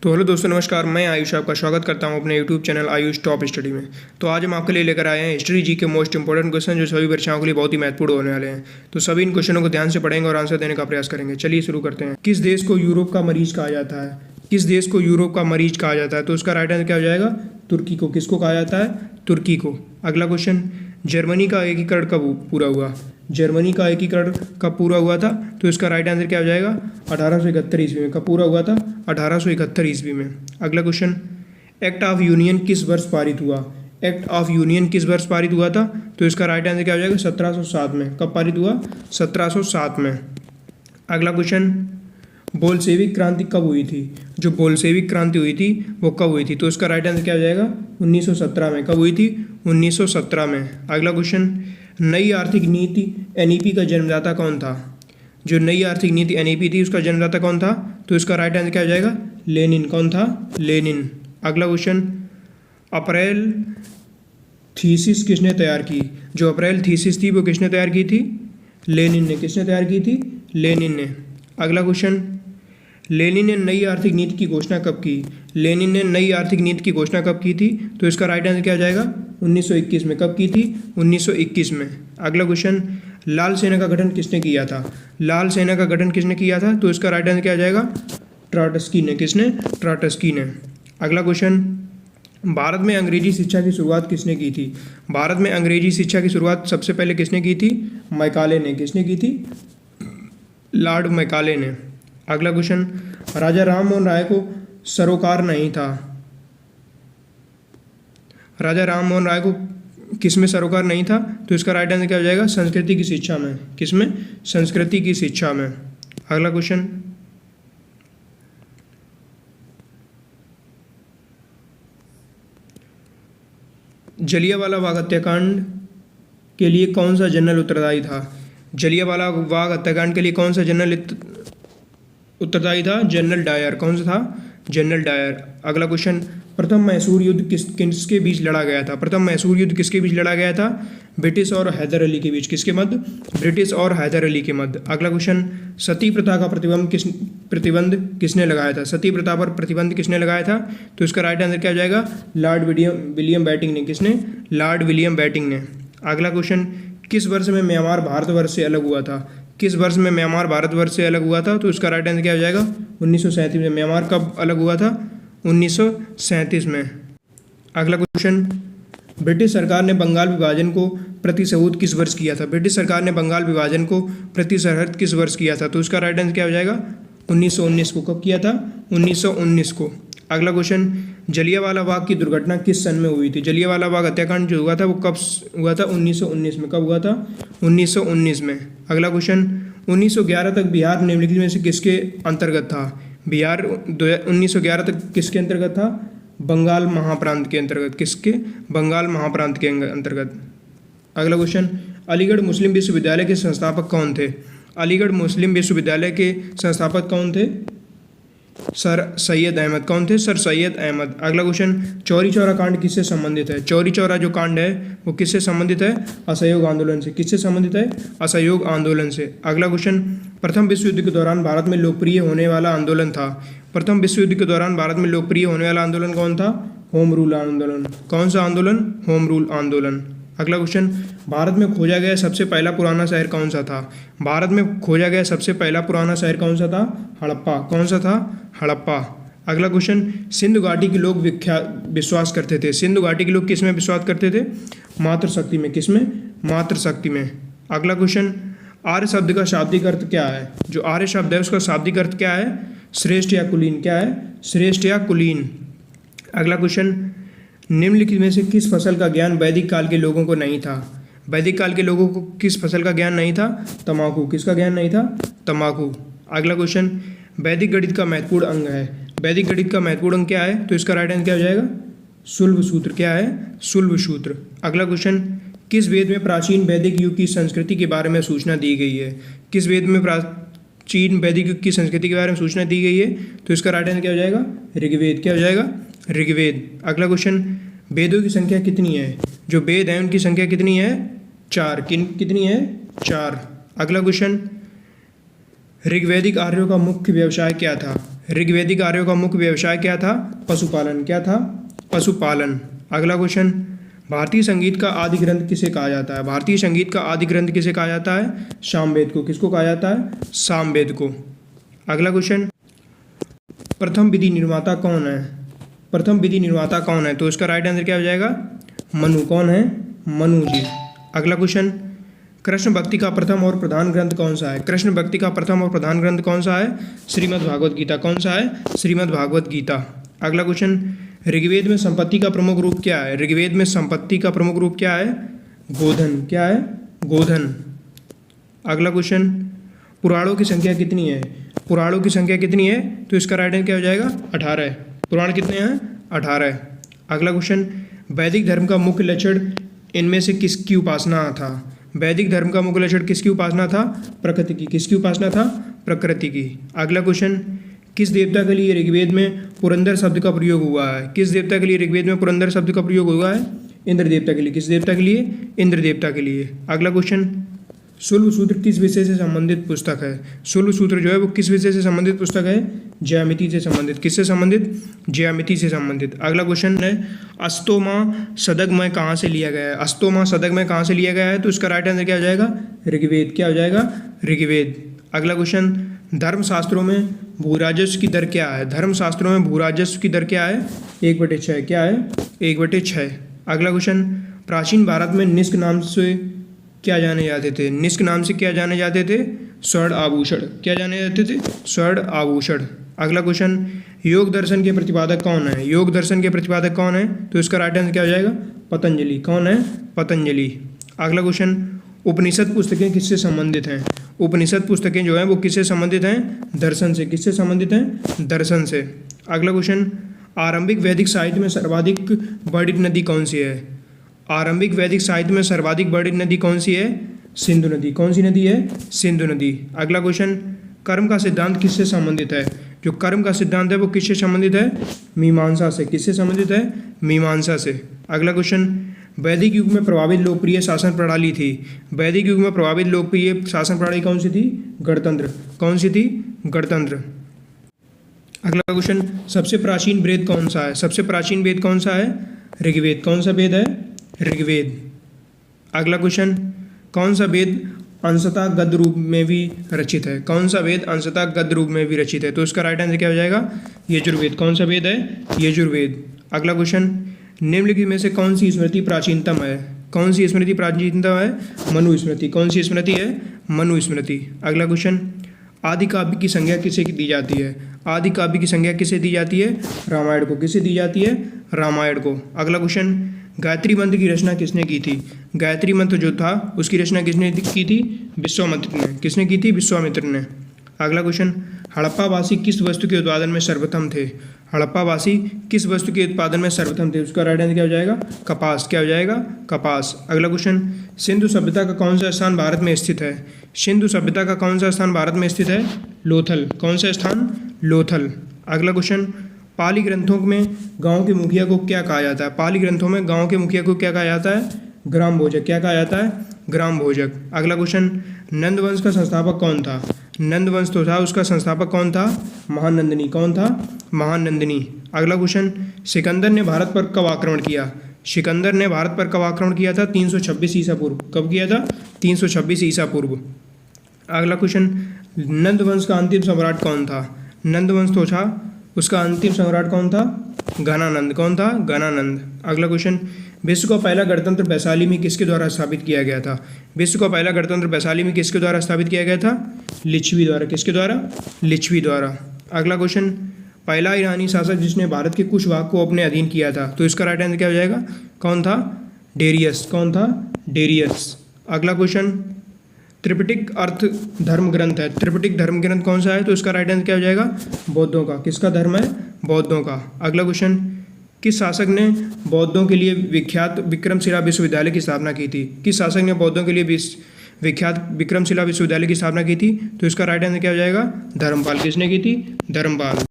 तो हेलो दोस्तों, नमस्कार। मैं आयुष आपका स्वागत करता हूं अपने YouTube channel Ayush top study में। तो आज हम आपके लिए लेकर आए हैं हिस्ट्री जी के मोस्ट इंपॉर्टेंट क्वेश्चन जो सभी परीक्षाओं के लिए बहुत ही महत्वपूर्ण होने वाले हैं। तो सभी इन क्वेश्चनों को ध्यान से पढ़ेंगे और आंसर देने का प्रयास करेंगे। चलिए शुरू करते हैं। किस देश को यूरोप का मरीज कहा जाता है? किस देश को यूरोप का मरीज कहा जाता है? तो उसका राइट आंसर क्या हो जाएगा? तुर्की को। किसको कहा जाता है? तुर्की को। अगला क्वेश्चन, जर्मनी का एकीकरण कब पूरा हुआ? जर्मनी का एकीकरण कब पूरा हुआ था? तो इसका राइट आंसर क्या हो जाएगा? 1871 ईस्वी में। कब पूरा हुआ था? 1871 ईस्वी में। अगला क्वेश्चन, एक्ट ऑफ यूनियन किस वर्ष पारित हुआ? एक्ट ऑफ यूनियन किस वर्ष पारित हुआ था? तो इसका राइट आंसर क्या हो जाएगा? 1707 में। कब पारित हुआ? 1707 में। अगला क्वेश्चन, बोल्शेविक क्रांति कब हुई थी? जो बोल्शेविक क्रांति हुई थी वो कब हुई थी? तो इसका राइट आंसर क्या हो जाएगा? 1917 में। कब हुई थी? 1917 में। अगला क्वेश्चन, नई आर्थिक नीति एनईपी का जन्मदाता कौन था? जो नई आर्थिक नीति एनईपी थी उसका जन्मदाता कौन था? तो इसका राइट आंसर क्या हो जाएगा? लेनिन। कौन था? लेनिन। अगला क्वेश्चन, अप्रैल थीसिस किसने तैयार की? जो अप्रैल थीसिस थी वो किसने तैयार की थी? लेनिन ने। किसने तैयार की थी? लेनिन ने। अगला क्वेश्चन, लेनिन ने नई आर्थिक नीति की घोषणा कब की? लेनिन ने नई आर्थिक नीति की घोषणा कब की थी? तो इसका राइट आंसर क्या हो जाएगा? 1921 में। कब की थी? 1921 में। अगला क्वेश्चन, लाल सेना का गठन किसने किया था? लाल सेना का गठन किसने किया था? तो इसका राइट आंसर क्या हो जाएगा? ट्राटस्की ने। किसने? ट्राटस्की ने। अगला क्वेश्चन, भारत में अंग्रेजी शिक्षा की शुरुआत किसने की थी? भारत में अंग्रेजी शिक्षा की शुरुआत सबसे पहले किसने की थी? मैकाले ने। किसने की थी? लॉर्ड मैकाले ने। अगला क्वेश्चन, राजा राम मोहन राय को सरोकार नहीं था। राजा राम मोहन राय को किसमें सरोकार नहीं था? तो इसका राइट आंसर क्या हो जाएगा? संस्कृति की शिक्षा में। किसमें? संस्कृति की शिक्षा में। अगला क्वेश्चन, जलियांवाला बाग हत्याकांड के लिए कौन सा जनरल उत्तरदायी था? जलियांवाला बाग हत्याकांड के लिए कौन सा जनरल उत्तरदायी था? General Dyer. कौन सा था? General Dyer. अगला क्वेश्चन, प्रथम मैसूर युद्ध किसके बीच लड़ा गया था? प्रथम मैसूर युद्ध किसके बीच लड़ा गया था? ब्रिटिश और हैदर अली के बीच। किसके मध्य? ब्रिटिश और हैदर अली के मध्य। अगला क्वेश्चन, सती प्रथा का प्रतिबंध किसने लगाया था? सती प्रथा पर प्रतिबंध किसने लगाया था? तो इसका राइट आंसर क्या हो जाएगा? लॉर्ड विलियम बेटिंग ने। किसने? लॉर्ड विलियम बेटिंग ने। अगला क्वेश्चन, किस वर्ष में म्यांमार भारतवर्ष से अलग हुआ था? किस वर्ष में म्यांमार भारतवर्ष से अलग हुआ था? तो इसका राइट आंसर क्या हो जाएगा? 1937 में। म्यांमार कब अलग हुआ था? 1937 में। अगला क्वेश्चन, ब्रिटिश सरकार ने बंगाल विभाजन को प्रतिशोध किस वर्ष किया था? ब्रिटिश सरकार ने बंगाल विभाजन को प्रतिशोध किस वर्ष किया था? तो इसका राइट आंसर क्या हो जाएगा? 1919 को। कब किया था? 1919 को। अगला क्वेश्चन, जलियांवाला बाग की दुर्घटना किस सन में हुई थी? जलियांवाला बाग हत्याकांड जो हुआ था वो कब हुआ था? 1919 में। कब हुआ था? 1919 में। अगला क्वेश्चन, 1911 तक बिहार निम्नलिखित में से किसके अंतर्गत था? बिहार 1911 तक किसके अंतर्गत था? बंगाल महाप्रांत के अंतर्गत। किसके? बंगाल महाप्रांत के अंतर्गत। अगला क्वेश्चन, अलीगढ़ मुस्लिम विश्वविद्यालय के संस्थापक कौन थे? अलीगढ़ मुस्लिम विश्वविद्यालय के संस्थापक कौन थे? सर सैयद अहमद। कौन थे? सर सैयद अहमद। अगला क्वेश्चन, चौरी चौरा कांड किससे संबंधित है? चौरी चौरा जो कांड है वो किससे संबंधित है? असहयोग आंदोलन से। किससे संबंधित है? असहयोग आंदोलन से। अगला क्वेश्चन, प्रथम विश्व युद्ध के दौरान भारत में लोकप्रिय होने वाला आंदोलन था। प्रथम विश्व युद्ध के दौरान भारत में लोकप्रिय होने वाला आंदोलन कौन था? होम रूल आंदोलन। कौन सा आंदोलन? होम रूल आंदोलन। अगला क्वेश्चन, भारत में खोजा गया सबसे पहला पुराना शहर कौन सा था? भारत में खोजा गया सबसे पहला पुराना शहर कौन सा था? हड़प्पा। कौन सा था? हड़प्पा। अगला क्वेश्चन, सिंधु घाटी के लोग विश्वास करते थे। सिंधु घाटी के लोग किस में विश्वास करते थे? मातृशक्ति में। किस में? मातृशक्ति में। अगला क्वेश्चन, आर्य शब्द का शाब्दिक अर्थ क्या है? जो आर्य शब्द है उसका शाब्दिक अर्थ क्या है? श्रेष्ठ या कुलीन। क्या है? श्रेष्ठ या कुलीन। अगला क्वेश्चन, निम्नलिखित में से किस फसल का ज्ञान वैदिक काल के लोगों को नहीं था? वैदिक काल के लोगों को किस फसल का ज्ञान नहीं था? तंबाकू। किसका ज्ञान नहीं था? तंबाकू। अगला क्वेश्चन, वैदिक गणित का महत्वपूर्ण अंग है। वैदिक गणित का महत्वपूर्ण अंग क्या है? तो इसका राइट आंसर क्या हो जाएगा? शुल्ब सूत्र। क्या है? शुल्ब सूत्र। अगला क्वेश्चन, किस वेद में प्राचीन वैदिक युग की संस्कृति के बारे में सूचना दी गई है? किस वेद में प्राचीन वैदिक युग की संस्कृति के बारे में सूचना दी गई है? तो इसका राइट आंसर क्या हो जाएगा? ऋग्वेद। क्या हो जाएगा? ऋग्वेद। अगला क्वेश्चन, वेदों की संख्या कितनी है? जो वेद हैं उनकी संख्या कितनी है? 4। कितनी है? 4। अगला क्वेश्चन, ऋग्वैदिक आर्यों का मुख्य व्यवसाय क्या था? ऋग्वैदिक आर्यों का मुख्य व्यवसाय क्या था? पशुपालन। क्या था? पशुपालन। अगला क्वेश्चन, भारतीय संगीत का आदि ग्रंथ किसे कहा जाता है? भारतीय संगीत का आदि ग्रंथ किसे कहा जाता है? सामवेद को। किसको कहा जाता है? सामवेद को। अगला क्वेश्चन, प्रथम विधि निर्माता कौन है? प्रथम विधि निर्माता कौन है? तो इसका राइट आंसर क्या हो जाएगा? मनु। कौन है? मनु जी। अगला क्वेश्चन, कृष्ण भक्ति का प्रथम और प्रधान ग्रंथ कौन सा है? कृष्ण भक्ति का प्रथम और प्रधान ग्रंथ कौन सा है? श्रीमद् भागवत गीता। कौन सा है? श्रीमद् भागवत गीता। अगला क्वेश्चन, ऋग्वेद में संपत्ति का प्रमुख रूप क्या है? ऋग्वेद में संपत्ति का प्रमुख रूप क्या है? गोधन। क्या है? गोधन। अगला क्वेश्चन, पुराणों की संख्या कितनी है? पुराणों की संख्या कितनी है? तो इसका राइट आंसर क्या हो जाएगा? 18। पुराण कितने हैं? 18। अगला क्वेश्चन, वैदिक धर्म का मुख्य लक्षण इनमें से किसकी उपासना था? वैदिक धर्म का मुख्य लक्षण किसकी उपासना था? प्रकृति की। किसकी उपासना था? प्रकृति की। अगला क्वेश्चन, किस देवता के लिए ऋग्वेद में पुरंदर शब्द का प्रयोग हुआ है? किस देवता के लिए ऋग्वेद में पुरंदर शब्द का प्रयोग हुआ है? इंद्र देवता के लिए। किस देवता के लिए? इंद्र देवता के लिए। अगला क्वेश्चन, शुल्ब सूत्र किस विषय से संबंधित पुस्तक है? शुल्ब सूत्र जो है वो किस विषय से संबंधित पुस्तक है? ज्यामिति से संबंधित। किससे संबंधित? ज्यामिति से संबंधित। अगला क्वेश्चन है, अस्तोमा सदगमय कहाँ से लिया गया है? अस्तोमा सदगमय कहाँ से लिया गया है? तो इसका राइट आंसर क्या हो जाएगा? ऋग्वेद। क्या हो जाएगा? ऋग्वेद। अगला क्वेश्चन, धर्मशास्त्रों में भूराजस्व की दर क्या है? धर्मशास्त्रों में भूराजस्व की दर क्या है? 1/6। क्या है? 1/6। अगला क्वेश्चन, प्राचीन भारत में निष्क नाम से क्या जाने जाते थे? निष्क नाम से क्या जाने जाते थे? स्वर्ण आभूषण। क्या जाने जाते थे? स्वर्ण आभूषण। अगला क्वेश्चन, योग दर्शन के प्रतिपादक कौन है? योग दर्शन के प्रतिपादक कौन है? तो इसका राइट आंसर क्या हो जाएगा? पतंजलि। कौन है? पतंजलि। अगला क्वेश्चन, उपनिषद पुस्तकें किससे संबंधित हैं? उपनिषद पुस्तकें जो हैं वो किससे संबंधित हैं? दर्शन से। किससे संबंधित हैं? दर्शन से। अगला क्वेश्चन, आरंभिक वैदिक साहित्य में सर्वाधिक बड़ी नदी कौन सी है? आरंभिक वैदिक साहित्य में सर्वाधिक बड़ी नदी कौन सी है? सिंधु नदी। कौन सी नदी है? सिंधु नदी। अगला क्वेश्चन, कर्म का सिद्धांत किससे संबंधित है? जो कर्म का सिद्धांत है वो किससे संबंधित है? मीमांसा से। किससे संबंधित है? मीमांसा से। अगला क्वेश्चन, वैदिक युग में प्रभावित लोकप्रिय शासन प्रणाली थी। वैदिक युग में प्रभावित लोकप्रिय शासन प्रणाली कौन सी थी? गणतंत्र। कौन सी थी? गणतंत्र। अगला क्वेश्चन, सबसे प्राचीन वेद कौन सा है? सबसे प्राचीन वेद कौन सा है? ऋग्वेद। कौन सा वेद है? ऋग्वेद। अगला क्वेश्चन, कौन सा वेद अंशतः गद्य रूप में भी रचित है? कौन सा वेद अंशतः गद्य रूप में भी रचित है? तो इसका राइट आंसर क्या हो जाएगा? यजुर्वेद। कौन सा वेद है? यजुर्वेद। अगला क्वेश्चन, निम्नलिखित में से कौन सी स्मृति प्राचीनतम है? कौन सी स्मृति प्राचीनतम है? मनु स्मृति। कौन सी स्मृति है? मनु स्मृति। अगला क्वेश्चन, आदि काव्य की संज्ञा किसे दी जाती है? आदि काव्य की संज्ञा किसे दी जाती है? रामायण को। किसे दी जाती है? रामायण को। अगला क्वेश्चन, गायत्री मंत्र की रचना किसने की थी? गायत्री मंत्र जो था उसकी रचना किसने की थी? विश्वामित्र ने। किसने की थी? विश्वामित्र ने। अगला क्वेश्चन, हड़प्पावासी किस वस्तु के उत्पादन में सर्वप्रथम थे? हड़प्पावासी किस वस्तु के उत्पादन में सर्वप्रथम थे? उसका राइट आंसर क्या हो जाएगा? कपास। क्या हो जाएगा? कपास। अगला क्वेश्चन, सिंधु सभ्यता का कौन सा स्थान भारत में स्थित है? सिंधु सभ्यता का कौन सा स्थान भारत में स्थित है? लोथल। कौन सा स्थान? लोथल। अगला क्वेश्चन, पाली ग्रंथों में गांव के मुखिया को क्या कहा जाता है? पाली ग्रंथों में गांव के मुखिया को क्या कहा जाता है? ग्राम भोजक। क्या कहा जाता है? ग्राम भोजक। अगला क्वेश्चन, नंद वंश का संस्थापक कौन था? नंद वंश तो था, उसका संस्थापक कौन था? महानंदिनी। कौन था? महानंदिनी। अगला क्वेश्चन, सिकंदर ने भारत पर कब आक्रमण किया? सिकंदर ने भारत पर कब आक्रमण किया था? 326 ईसा पूर्व। कब किया था? 326 ईसा पूर्व। अगला क्वेश्चन, नंद वंश का अंतिम सम्राट कौन था? नंद वंश तो था, उसका अंतिम सम्राट कौन था? घनानंद। कौन था? घनानंद। अगला क्वेश्चन, विश्व का पहला गणतंत्र वैशाली में किसके द्वारा स्थापित किया गया था? विश्व का पहला गणतंत्र वैशाली में किसके द्वारा स्थापित किया गया था? लिच्छवी द्वारा। किसके द्वारा? लिच्छवी द्वारा। अगला क्वेश्चन, पहला ईरानी शासक जिसने भारत के कुछ भाग को अपने अधीन किया था, तो इसका राइट आंसर क्या हो जाएगा? कौन था? डेरियस। कौन था? डेरियस। अगला क्वेश्चन, त्रिपिटक अर्थ धर्म ग्रंथ है। त्रिपिटक धर्म ग्रंथ कौन सा है? तो इसका राइट आंसर क्या हो जाएगा? बौद्धों का। किसका धर्म है? बौद्धों का। अगला क्वेश्चन, किस शासक ने बौद्धों के लिए विख्यात विक्रमशिला विश्वविद्यालय की स्थापना की थी? किस शासक ने बौद्धों के लिए विख्यात विक्रमशिला विश्वविद्यालय की स्थापना की थी? तो इसका राइट आंसर क्या हो जाएगा? धर्मपाल। किसने की थी? धर्मपाल।